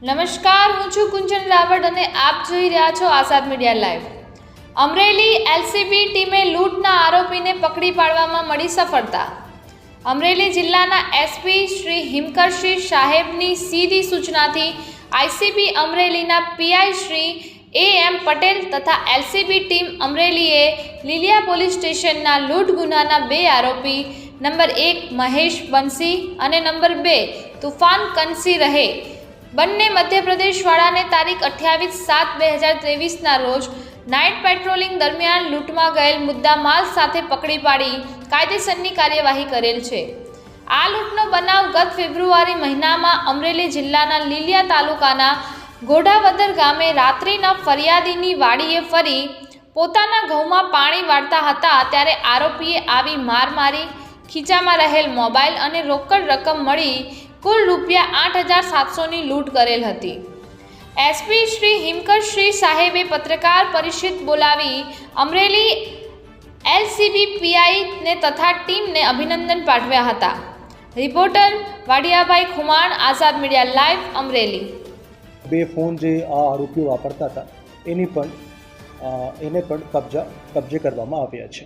નમસ્કાર, હું છું કુંજન રાવડ અને આપ જોઈ રહ્યા છો આઝાદ મીડિયા લાઈવ। અમરેલી એલસીબી ટીમે લૂંટના આરોપીને પકડી પાડવામાં મળી સફળતા। અમરેલી જિલ્લાના એસપી શ્રી હિમકરસિંહ સાહેબની સીધી સૂચનાથી આઈસીબી અમરેલીના પીઆઈ શ્રી એમ પટેલ તથા એલસીબી ટીમ અમરેલીએ લીલિયા પોલીસ સ્ટેશનના લૂંટ ગુનાના 2 આરોપી નંબર 1 મહેશ બંસી અને નંબર 2 તુફાન કંસી રહે બંને મધ્યપ્રદેશવાળાને તારીખ 28/7/2023ના રોજ નાઇટ પેટ્રોલિંગ દરમિયાન લૂંટમાં ગયેલ મુદ્દા માલ સાથે પકડી પાડી કાયદેસરની કાર્યવાહી કરેલ છે। આ લૂંટનો બનાવ ગત ફેબ્રુઆરી મહિનામાં અમરેલી જિલ્લાના લીલિયા તાલુકાના ગોઢાવદર ગામે રાત્રિના ફરિયાદીની વાડીએ ફરી પોતાના ઘઉંમાં પાણી વાળતા હતા ત્યારે આરોપીએ આવી માર મારી ખીચામાં રહેલ મોબાઈલ અને રોકડ રકમ મળી કુલ ₹8,700ની લૂંટ કરેલ હતી। એસપી શ્રી હિમકરસિંહ સાહેબે પત્રકાર પરિષદ બોલાવી અમરેલી એલસીબી પીઆઈને તથા ટીમને અભિનંદન પાઠવ્યા હતા। રિપોર્ટર વાડિયાભાઈ ખુમાણ, આઝાદ મીડિયા લાઈવ, અમરેલી। 2 ફોન જે આ આરોપીઓ વાપરતા હતા એને પણ કબજે કરવામાં આવ્યા છે।